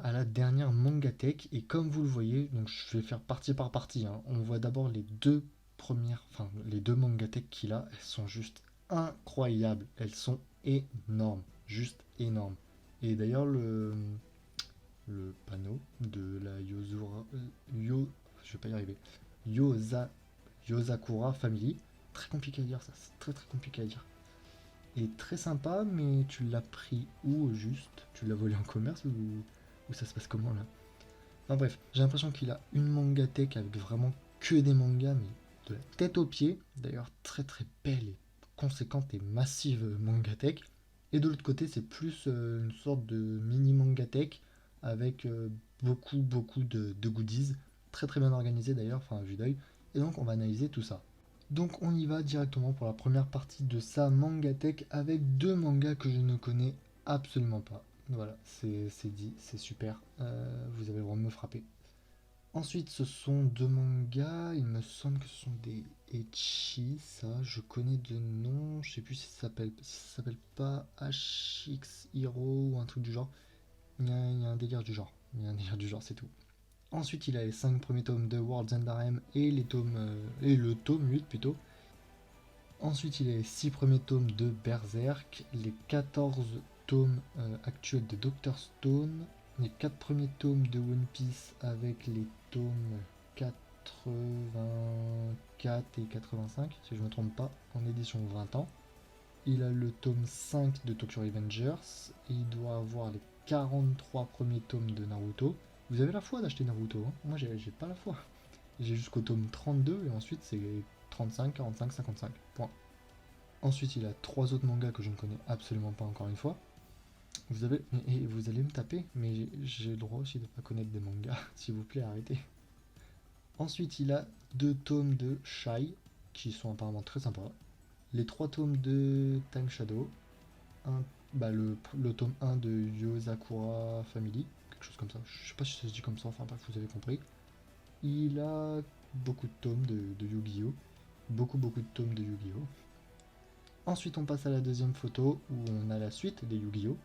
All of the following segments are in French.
à la dernière Mangatech et comme vous le voyez, donc je vais faire partie par partie, hein. On voit d'abord les deux premières, enfin les deux Mangatech qu'il a, elles sont juste incroyables, elles sont énormes, juste énormes. Et d'ailleurs le panneau de la je vais pas y arriver, Yosa, Yosakura Family, très compliqué à dire ça, c'est très très compliqué à dire. Et très sympa, mais tu l'as pris où au juste? Tu l'as volé en commerce ou ça se passe comment là? Enfin bref, j'ai l'impression qu'il a une mangatech avec vraiment que des mangas, mais de la tête aux pieds. D'ailleurs, très très belle et conséquente et massive mangatech. Et de l'autre côté, c'est plus une sorte de mini mangatech avec beaucoup de goodies. Très très bien organisé d'ailleurs, enfin à vue d'œil. Et donc on va analyser tout ça. Donc on y va directement pour la première partie de sa mangatech avec deux mangas que je ne connais absolument pas. Voilà, c'est dit, c'est super. Vous avez le droit de me frapper. Ensuite, ce sont deux mangas. Il me semble que ce sont des ecchi. Ça, je connais de nom. Je sais plus si ça s'appelle pas HX Hero ou un truc du genre. Il y a un délire du genre. Il y a un délire du genre, c'est tout. Ensuite, il a les 5 premiers tomes de World's End Harem et les tomes et le tome 8 plutôt. Ensuite, il a les 6 premiers tomes de Berserk, les 14 tomes actuels de Doctor Stone, les 4 premiers tomes de One Piece avec les tomes 84 et 85, si je ne me trompe pas, en édition 20 ans. Il a le tome 5 de Tokyo Revengers, et il doit avoir les 43 premiers tomes de Naruto. Vous avez la foi d'acheter Naruto, hein? Moi j'ai pas la foi. J'ai jusqu'au tome 32 et ensuite c'est 35, 45, 55. Point. Ensuite, il a trois autres mangas que je ne connais absolument pas encore une fois. Et vous allez me taper, mais j'ai le droit aussi de ne pas connaître des mangas. S'il vous plaît, arrêtez. Ensuite, il a deux tomes de Shy, qui sont apparemment très sympas. Les trois tomes de Time Shadow. Un, le tome 1 de Yosakura Family, quelque chose comme ça. Je sais pas si ça se dit comme ça, enfin bref, vous avez compris. Il a beaucoup de tomes de Yu-Gi-Oh! Beaucoup de tomes de Yu-Gi-Oh! Ensuite, on passe à la deuxième photo où on a la suite des Yu-Gi-Oh!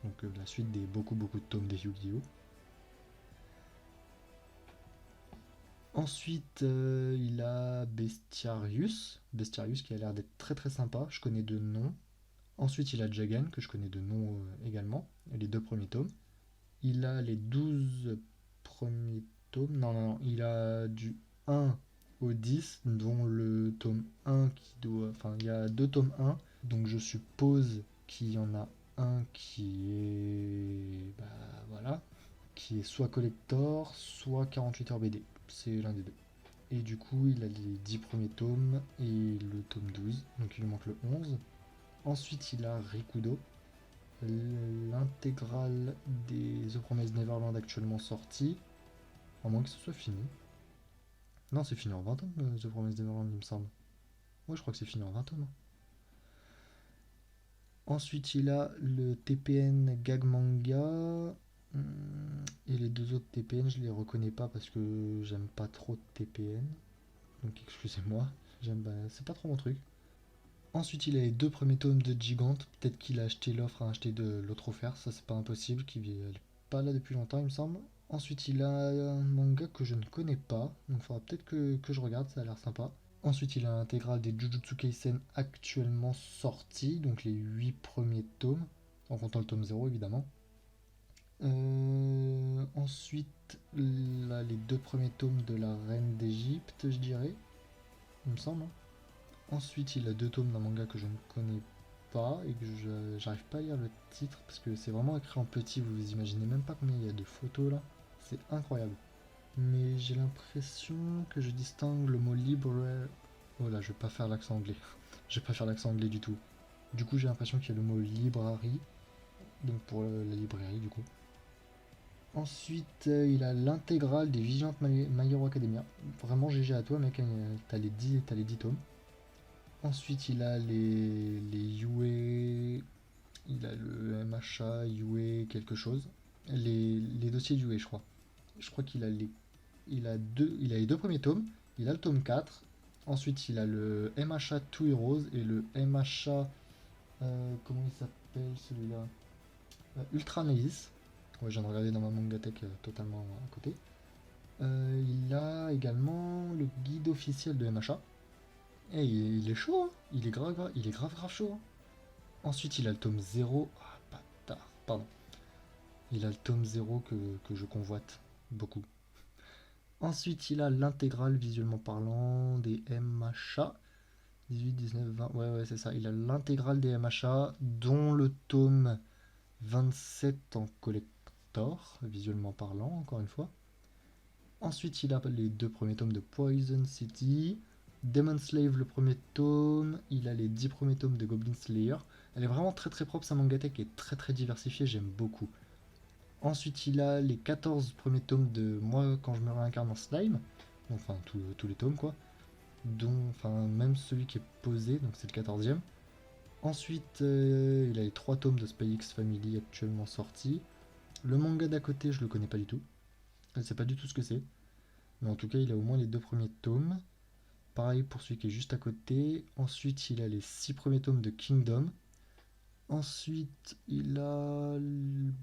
Donc la suite des beaucoup de tomes des Yu-Gi-Oh! Ensuite, il a Bestiarius. Bestiarius qui a l'air d'être très très sympa, je connais de nom. Ensuite, il a Jagan, que je connais de nom également, et les deux premiers tomes. Il a les 12 premiers tomes. Non, il a du 1 au 10, dont le tome 1 qui doit. Enfin, il y a deux tomes 1, donc je suppose qu'il y en a un qui est. Bah voilà. Qui est soit collector, soit 48 heures BD. C'est l'un des deux. Et du coup, il a les 10 premiers tomes et le tome 12, donc il lui manque le 11. Ensuite, il a Rikudo, l'intégrale des The Promised Neverland actuellement sortie, à moins que ce soit fini. Non, c'est fini en 20 tomes, The Promised Neverland, il me semble. Ouais, je crois que c'est fini en 20 tomes. Ensuite, il a le TPN Gag Manga. Et les deux autres TPN, je les reconnais pas parce que j'aime pas trop TPN. Donc excusez-moi, c'est pas trop mon truc. Ensuite, il a les deux premiers tomes de Gigante. Peut-être qu'il a acheté l'offre à acheter de l'autre offert, ça c'est pas impossible, qu'il est pas là depuis longtemps, il me semble. Ensuite, il a un manga que je ne connais pas, donc il faudra peut-être que je regarde, ça a l'air sympa. Ensuite, il a l'intégrale des Jujutsu Kaisen actuellement sortis, donc les 8 premiers tomes, en comptant le tome 0 évidemment. Ensuite, là, les deux premiers tomes de la Reine d'Égypte, je dirais, il me semble, hein. Ensuite, il a deux tomes d'un manga que je ne connais pas et que j'arrive pas à lire le titre parce que c'est vraiment écrit en petit, vous imaginez même pas combien il y a de photos là. C'est incroyable. Mais j'ai l'impression que je distingue le mot libre. Oh là, je vais pas faire l'accent anglais. Je vais pas faire l'accent anglais du tout. Du coup, j'ai l'impression qu'il y a le mot librairie, donc pour la librairie du coup. Ensuite, il a l'intégrale des Vigilantes My Hero Academia. Vraiment GG à toi, mec, hein, t'as les 10 tomes. Ensuite, il a les UA, il a le MHA, UA, quelque chose. Les dossiers UA, je crois. Je crois il a les deux premiers tomes. Il a le tome 4. Ensuite, il a le MHA Two Heroes et le MHA. Comment il s'appelle celui-là, Ultra Analysis. Ouais, je viens de regarder dans ma mangatech totalement à côté. Il a également le guide officiel de MHA. Et il est chaud, hein. Il est grave chaud, hein. Ensuite, il a le tome 0. Ah, bâtard, pardon. Il a le tome 0 que je convoite beaucoup. Ensuite, il a l'intégrale visuellement parlant des MHA. 18, 19, 20. Ouais, c'est ça. Il a l'intégrale des MHA, dont le tome 27 en collector, visuellement parlant, encore une fois. Ensuite, il a les 2 premiers tomes de Poison City. Demon Slave, le premier tome. Il a les 10 premiers tomes de Goblin Slayer. Elle est vraiment très propre, sa mangatech est très diversifiée, j'aime beaucoup. Ensuite, il a les 14 premiers tomes de Moi quand je me réincarne en slime. Enfin, tous les tomes, quoi. Dont, enfin, même celui qui est posé, donc c'est le 14e. Ensuite, il a les 3 tomes de Spy X Family actuellement sortis. Le manga d'à côté, je le connais pas du tout. Je ne sais pas du tout ce que c'est. Mais en tout cas, il a au moins les 2 premiers tomes. Pareil pour celui qui est juste à côté. Ensuite, il a les 6 premiers tomes de Kingdom. Ensuite, il a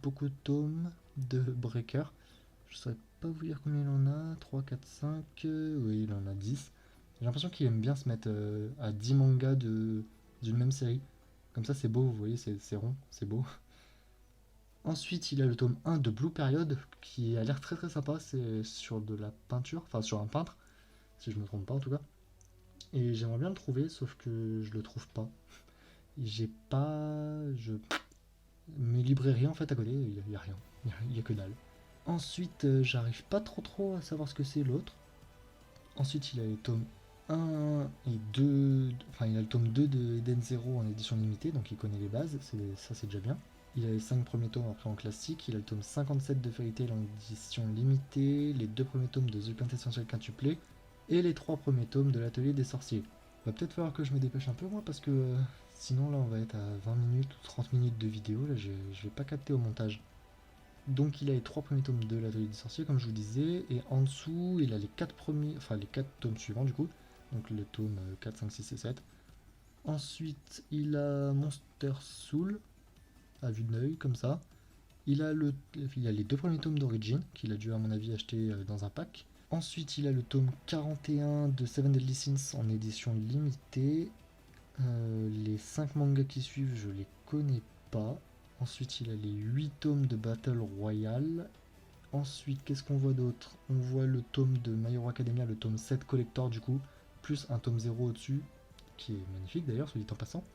beaucoup de tomes de Breaker. Je ne saurais pas vous dire combien il en a. 3, 4, 5. Oui, il en a 10. J'ai l'impression qu'il aime bien se mettre à 10 mangas d'une même série. Comme ça, c'est beau, vous voyez, c'est rond, c'est beau. Ensuite, il a le tome 1 de Blue Period qui a l'air très sympa. C'est sur de la peinture, enfin sur un peintre, si je me trompe pas en tout cas. Et j'aimerais bien le trouver, sauf que je le trouve pas. J'ai pas. Mes librairies en fait à côté, il y a rien. Il y a que dalle. Ensuite, j'arrive pas trop à savoir ce que c'est l'autre. Ensuite, il a les tomes 1 et 2. Enfin, il a le tome 2 de Eden Zero en édition limitée, donc il connaît les bases. Ça, c'est déjà bien. Il a les 5 premiers tomes après en classique. Il a le tome 57 de Fairy Tail en édition limitée. Les 2 premiers tomes de The Quintessential Quintuplé. Et les 3 premiers tomes de l'Atelier des Sorciers. Va peut-être falloir que je me dépêche un peu, moi, parce que sinon, là, on va être à 20 minutes ou 30 minutes de vidéo. Là, je vais pas capter au montage. Donc il a les 3 premiers tomes de l'Atelier des Sorciers, comme je vous disais, et en dessous, il a les 4 premiers, enfin les 4 tomes suivants du coup, donc le tome 4, 5, 6 et 7. Ensuite, il a Monster Soul, à vue de l'œil, comme ça. Il a les 2 premiers tomes d'Origin, qu'il a dû à mon avis acheter dans un pack. Ensuite, il a le tome 41 de Seven Deadly Sins en édition limitée. Les 5 mangas qui suivent, je les connais pas. Ensuite, il a les 8 tomes de Battle Royale. Ensuite, qu'est-ce qu'on voit d'autre? On voit le tome de My Hero Academia, le tome 7 collector du coup, plus un tome 0 au-dessus, qui est magnifique d'ailleurs, soit dit en passant.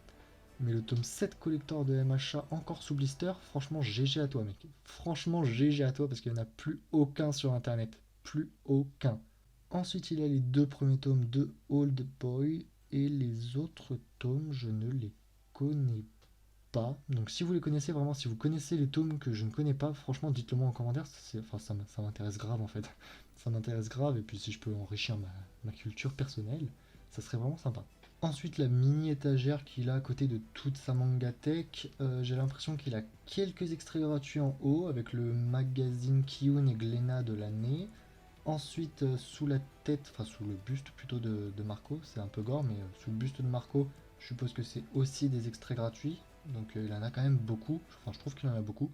Mais le tome 7 collector de MHA encore sous blister, franchement GG à toi mec. Franchement GG à toi parce qu'il n'y en a plus aucun sur internet. Plus aucun. Ensuite, il a les 2 premiers tomes de Old Boy et les autres tomes, je ne les connais pas. Donc si vous les connaissez vraiment, si vous connaissez les tomes que je ne connais pas, franchement dites-le moi en commentaire, enfin, ça m'intéresse grave en fait. Ça m'intéresse grave et puis si je peux enrichir ma culture personnelle, ça serait vraiment sympa. Ensuite la mini étagère qu'il a à côté de toute sa mangatech, j'ai l'impression qu'il a quelques extraits gratuits en haut avec le magazine Kiyun et Glenna de l'année. Ensuite, sous la tête, enfin sous le buste plutôt de Marco, c'est un peu gore, mais sous le buste de Marco, je suppose que c'est aussi des extraits gratuits. Donc il en a quand même beaucoup, enfin je trouve qu'il en a beaucoup.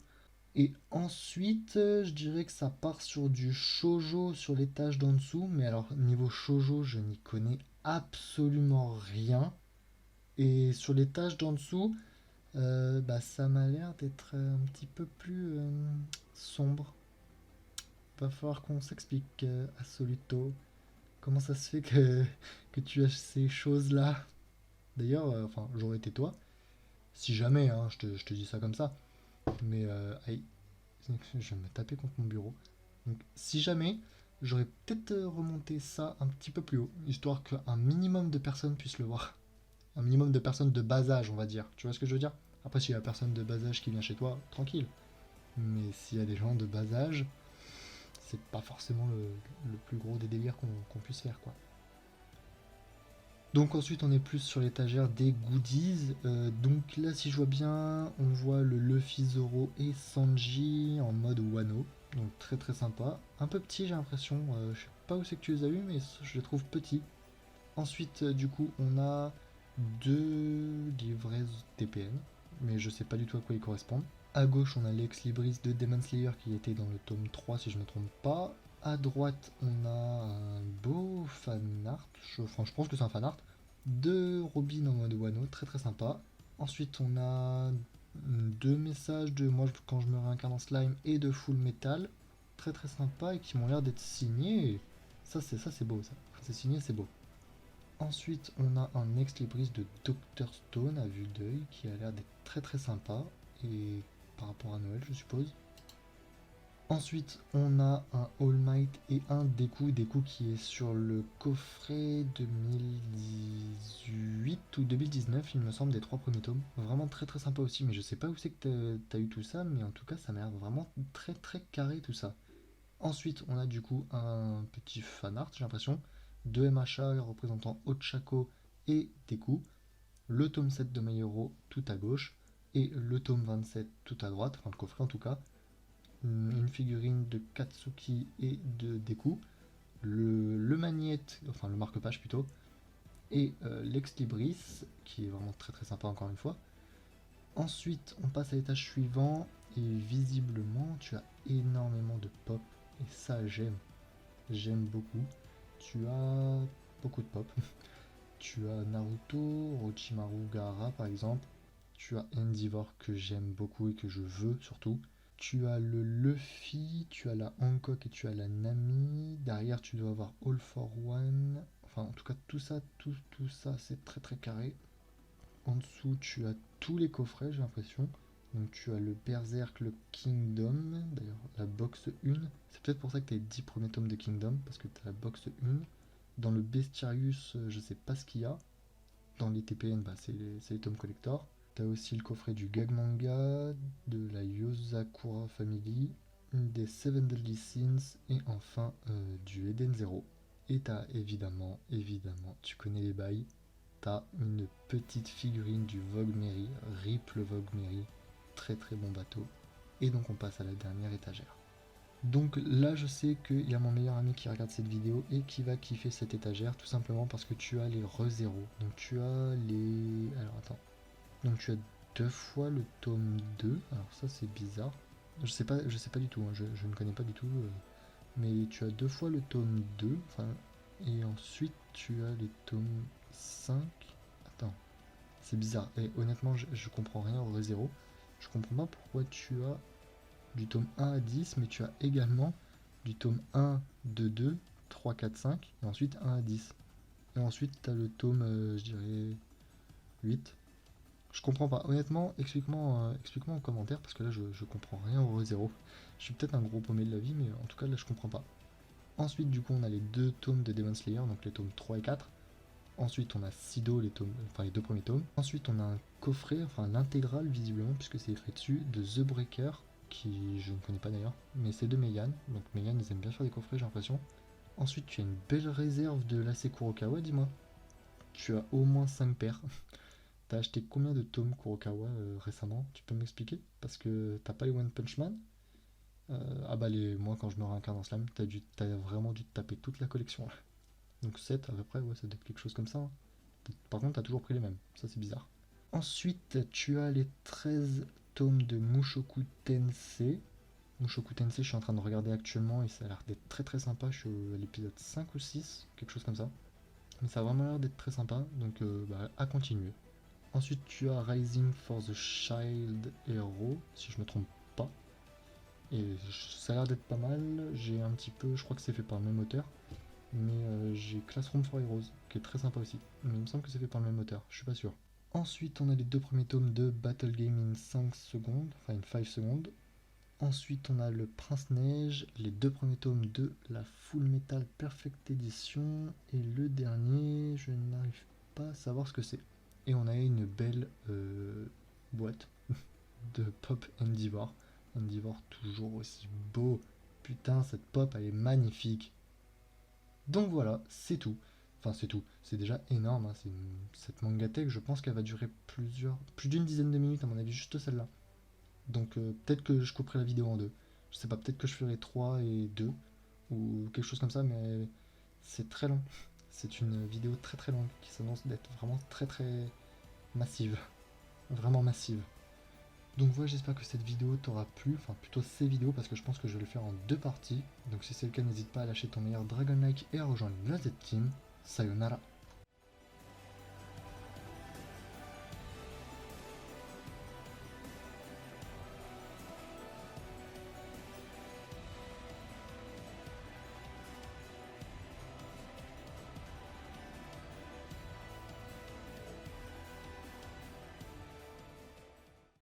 Et ensuite, je dirais que ça part sur du shoujo sur l'étage d'en dessous, mais alors niveau shoujo, je n'y connais absolument rien. Et sur l'étage d'en dessous, bah, ça m'a l'air d'être un petit peu plus sombre. Va falloir qu'on s'explique, Assoluto. Comment ça se fait que tu as ces choses-là? D'ailleurs, enfin, j'aurais été toi. Si jamais, hein, je te dis ça comme ça. Mais, aïe, je vais me taper contre mon bureau. Donc, si jamais, j'aurais peut-être remonté ça un petit peu plus haut, histoire qu'un minimum de personnes puissent le voir. Un minimum de personnes de bas âge, on va dire. Tu vois ce que je veux dire? Après, s'il y a personne de bas âge qui vient chez toi, tranquille. Mais s'il y a des gens de bas âge, c'est pas forcément le plus gros des délires qu'on puisse faire, quoi. Donc ensuite on est plus sur l'étagère des goodies. Donc là si je vois bien, on voit le Luffy, Zoro et Sanji en mode Wano. Donc très sympa. Un peu petit j'ai l'impression. Je sais pas où c'est que tu les as eu mais je les trouve petits. Ensuite du coup on a deux livrets TPN. Mais je sais pas du tout à quoi ils correspondent. À gauche, on a l'ex Libris de Demon Slayer qui était dans le tome 3 si je ne me trompe pas. À droite, on a un beau fan art, enfin je pense que c'est un fan art, de Robin en mode Wano, très très sympa. Ensuite, on a deux messages de moi quand je me réincarne en slime et de Full Metal, très très sympa et qui m'ont l'air d'être signés. Ça c'est beau ça. C'est signé, c'est beau. Ensuite, on a un ex libris de Dr Stone à vue d'œil qui a l'air d'être très très sympa et par rapport à Noël, je suppose. Ensuite, on a un All Might et un Deku qui est sur le coffret 2018 ou 2019, il me semble, des trois premiers tomes. Vraiment très très sympa aussi, mais je sais pas où c'est que t'as eu tout ça, mais en tout cas, ça m'a l'air vraiment très très carré tout ça. Ensuite, on a du coup un petit fan art, j'ai l'impression, de MHA représentant Ochako et Deku, le tome 7 de My Hero tout à gauche, et le tome 27 tout à droite, enfin le coffret en tout cas, une figurine de Katsuki et de Deku, le magnète, enfin le marque-page plutôt, et l'ex Libris, qui est vraiment très très sympa encore une fois. Ensuite, on passe à l'étage suivant, et visiblement, tu as énormément de pop, et ça j'aime beaucoup. Tu as beaucoup de pop. Tu as Naruto, Orochimaru, Gaara par exemple. Tu as Endeavor que j'aime beaucoup et que je veux surtout. Tu as le Luffy, tu as la Hancock et tu as la Nami. Derrière, tu dois avoir All for One. Enfin, en tout cas, tout ça, c'est très très carré. En dessous, tu as tous les coffrets, j'ai l'impression. Donc, tu as le Berserk, le Kingdom. D'ailleurs, la box 1. C'est peut-être pour ça que tu as les 10 premiers tomes de Kingdom, parce que tu as la box 1. Dans le Bestiarius, je sais pas ce qu'il y a. Dans les TPN, bah, c'est les tomes collector. T'as aussi le coffret du Gag Manga, de la Yosakura Family, des Seven Deadly Sins et enfin du Eden Zero. Et t'as évidemment, tu connais les bails, t'as une petite figurine du Vogue Mary, RIP le Vogue Mary, très très bon bateau. Et donc on passe à la dernière étagère. Donc là je sais qu'il y a mon meilleur ami qui regarde cette vidéo et qui va kiffer cette étagère tout simplement parce que tu as les re-zéro. Donc tu as les... Alors attends. Donc tu as deux fois le tome 2. Alors ça c'est bizarre. Je sais pas du tout, hein, je ne connais pas du tout. Mais tu as deux fois le tome 2. Enfin, et ensuite tu as les tomes 5. Attends, c'est bizarre. Et honnêtement, je comprends rien au re-zéro. Je comprends pas pourquoi tu as du tome 1 à 10, mais tu as également du tome 1, 2, 2, 3, 4, 5, et ensuite 1 à 10. Et ensuite, tu as le tome, je dirais, 8. Je comprends pas. Honnêtement, explique-moi en commentaire, parce que là, je comprends rien au zéro. Je suis peut-être un gros paumé de la vie, mais en tout cas, là, je comprends pas. Ensuite, du coup, on a les deux tomes de Demon Slayer, donc les tomes 3 et 4. Ensuite, on a Sido, les deux premiers tomes. Ensuite, on a un coffret, enfin l'intégrale visiblement, puisque c'est écrit dessus, de The Breaker, qui je ne connais pas d'ailleurs, mais c'est de Meian. Donc Meian, ils aiment bien faire des coffrets, j'ai l'impression. Ensuite, tu as une belle réserve de l'AC Kurokawa, dis-moi. Tu as au moins 5 paires. T'as acheté combien de tomes Kurokawa récemment? Tu peux m'expliquer? Parce que t'as pas les One Punch Man. Ah bah moi quand je me réincarne en slam, t'as vraiment dû te taper toute la collection là. Donc 7 à peu près, ouais, ça doit être quelque chose comme ça, hein. Par contre, t'as toujours pris les mêmes, ça c'est bizarre. Ensuite, tu as les 13 tomes de Mushoku Tensei. Mushoku Tensei, je suis en train de regarder actuellement et ça a l'air d'être très très sympa. Je suis à l'épisode 5 ou 6, quelque chose comme ça. Mais ça a vraiment l'air d'être très sympa, donc bah, à continuer. Ensuite, tu as Rising for the Child Hero, si je me trompe pas. Et ça a l'air d'être pas mal. J'ai un petit peu, je crois que c'est fait par le même auteur. Mais j'ai Classroom for Heroes, qui est très sympa aussi. Mais il me semble que c'est fait par le même auteur, je suis pas sûr. Ensuite, on a les deux premiers tomes de Battle Game in 5 secondes, enfin in 5 secondes. Ensuite, on a le Prince Neige, les deux premiers tomes de la Full Metal Perfect Edition. Et le dernier, je n'arrive pas à savoir ce que c'est. Et on a une belle boîte de Pop Endeavor. Endeavor toujours aussi beau. Putain, cette pop, elle est magnifique. Donc voilà, c'est tout. Enfin, c'est tout. C'est déjà énorme, hein. Cette mangatech, je pense qu'elle va durer plus d'une dizaine de minutes, à mon avis, juste celle-là. Donc peut-être que je couperai la vidéo en deux. Je sais pas, peut-être que je ferai 3 et 2 ou quelque chose comme ça, mais c'est très long. C'est une vidéo très très longue qui s'annonce d'être vraiment très très massive. Vraiment massive. Donc voilà, j'espère que cette vidéo t'aura plu, enfin plutôt ces vidéos parce que je pense que je vais le faire en 2 parties. Donc si c'est le cas, n'hésite pas à lâcher ton meilleur dragon like et à rejoindre la Z-Team. Sayonara.